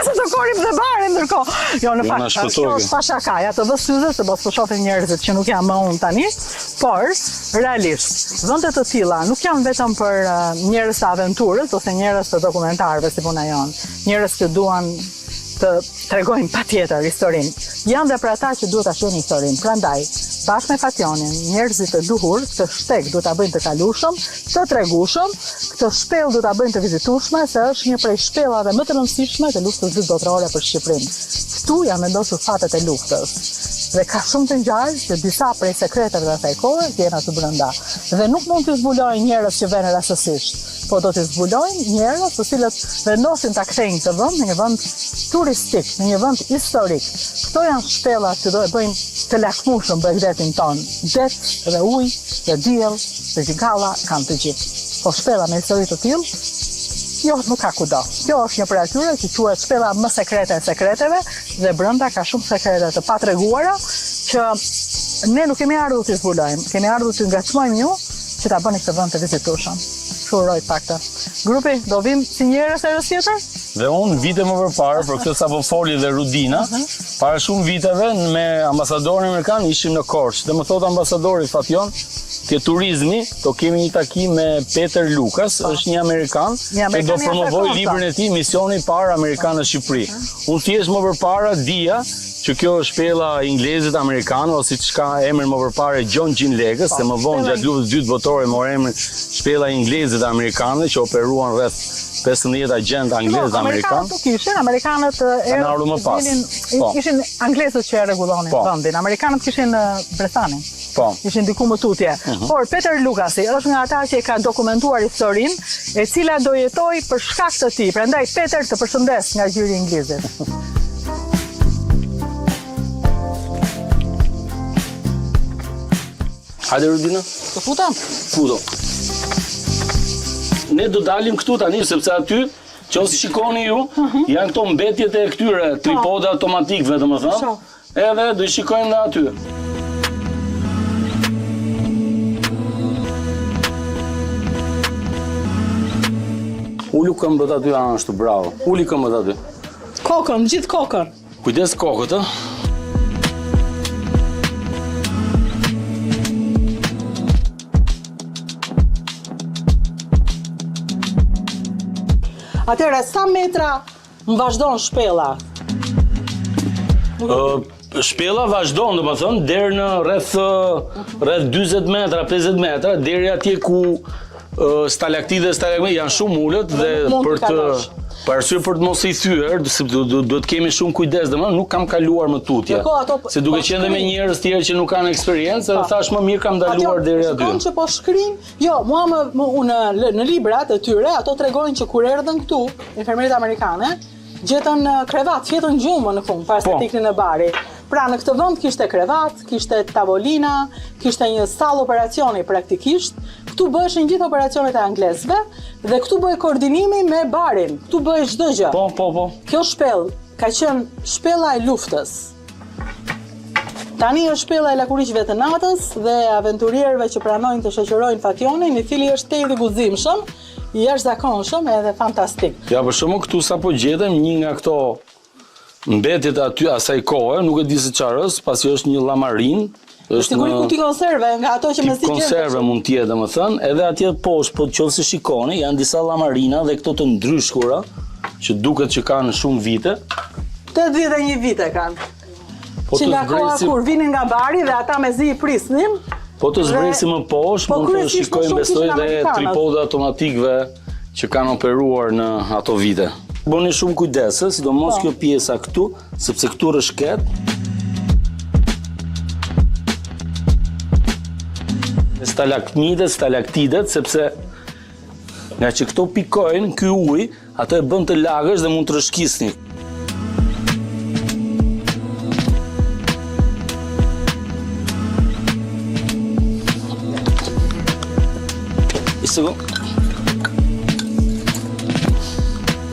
Se të korim dhe bare ndërkohë. Jo, në fakt, kjo është pa shakaja, të vë syze, se mos po shohin njerëzit që nuk jam më unë tani, por realisht, vende të tilla nuk janë vetëm për njerëz të aventurës ose njerëz të dokumentarëve si puna jonë, njerëz që duan të tregojnë patjetër historinë. Janë dhe për ata që duhet ta shohin historinë. Prandaj, bashkë me Fationin, njerëzit të duhur, këtë shteg duhet ta bëjnë të kalueshëm, të tregueshëm, këtë shpellë duhet ta bëjnë të vizitueshme, se është një prej shpellave më të rëndësishme të luftës dytë botërore për Shqipërinë. Këtu janë vendosur fatet e luftës. Dhe ka shumë të ngjarë që disa prej sekreteve të asaj kohe janë aty brenda. Dhe nuk mund të zbulojnë njerëz që vënë rastësisht, po do të zbulojnë njerëz të cilët vendosin ta kthejnë këtë vend në një vend turistik, në një vend historik. Këto janë shpellat që do e bëjnë të lakmueshëm Begdetin ton. Det dhe ujë, dhe diell, dhe gjigalla kanë të gjithë. Po shpella me histori të tillë, jo, nuk ka kudo. Kjo është një prej atyre që quhet shpella më sekrete e sekreteve dhe brenda ka shumë sekrete të patreguara që ne nuk kemi ardhur të zbulojmë, kemi ardhur të ngacmojmë ju që ta bëni këtë vend të vizitueshëm. Shuroj pak të. Grupi, do vim si njerëz herës tjetër? Dhe unë vite më përpara, për këtë sapo foli dhe Rudina, para shumë viteve me ambasadorin amerikan ishim në Korçë. Dhe më thot ambasadori Fation, ke turizmi, do kemi një takim me Peter Lukas, është një Amerikan, që do promovoj librin e tij Misioni i parë Amerikan në Shqipëri. Unë thjesht më përpara dija që kjo është shpella inglezit amerikanë, ose siç ka emrin më përpara John Gene Legës, se më vonë gjatë luftës dytë botërore mori emrin shpella inglezit amerikanë që operuan rreth 15 agent anglez amerikanë. Amerikanët ishin anglezët që e rregullonin vendin. Amerikanët kishin Bretanin. Ishin diku më tutje. Por Peter Lukasi është nga ata që e ka dokumentuar historinë, e cila do jetoj për shkak të tij. Prandaj Peter, të përshëndes nga gjyri i inglezit. Hajde Rudina? Të futam? Futo. Ne do dalim këtu tani, sepse aty, që ose shikoni ju, janë këto mbetjet e këtyre tripode automatikëve, domethënë. Edhe do i shikojmë nga aty. Ulu këmbët aty ashtu, bravo. Uli këmbët aty. Kokën, gjithë kokën. Kujdes kokët, ë? Atëherë, sa metra më vazhdon shpella? Shpella vazhdon, domethënë, deri në rreth 40 metra, 50 metra, deri atje ku stalaktite janë shumë ulët dhe për arsye për të mos i thyer, duhet kemi shumë kujdes, domethënë nuk kam kaluar më tutje. Se duke qenë me njerëz tjerë që nuk kanë eksperiencë, edhe thash më mirë kam ndaluar deri aty. Ato që po shkrim, jo, në librat e tyre, ato tregojnë që kur erdhën këtu, infermierit amerikane, gjetën krevat, fjetën gjumë në fund, pas të iknin në bari. Pra në këtë vend kishte krevat, kishte tavolina, kishte një sallë operacioni praktikisht. Këtu bëheshin gjithë operacionet e anglezëve dhe këtu bëhej koordinimi me barin. Këtu bëhej çdo gjë. Po. Kjo shpellë ka qenë shpella e luftës. Tani është shpella e lakuriqëve të natës dhe aventurierëve që pranojnë të shoqërojnë Fationin, i cili është tej i guzimshëm, i jashtëzakonshëm edhe fantastik. Ja, për shembull këtu sapo gjetëm një nga këto mbetjet aty asaj kohe, nuk e di se çfarë është, pasi është një llamarin. Sigurisht kuti konserve, nga ato që mezi konserve mund t'jetë, domethënë, edhe atje poshtë, po nëse shikoni, janë disa llamarina dhe këto të ndryshkura, që duket që kanë shumë vite. 81 vite kanë. Që nga koha kur vinin nga bari dhe ata mezi i prisnin. Po të zbresim më poshtë, mund të shikojmë besoj dhe tripode automatikëve që kanë operuar në ato vite. Bëni shumë kujdese, sidomos kjo pjesa këtu, sepse këtu rëshket. Stalaktidet, sepse nga që këto pikojnë, ky ujë, ato e bën të lagësh dhe mund të rëshkisni.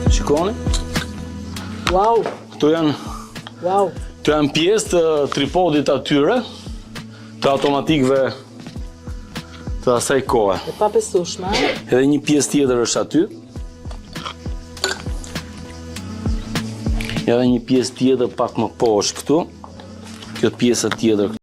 Shikoni? Wow! Këto janë pjesë të tripodit atyre, të automatikëve të asaj kohe. E pabesueshme. Edhe një pjesë tjetër është aty. Edhe një pjesë tjetër pak më poshtë këtu. Kjo pjesa tjetër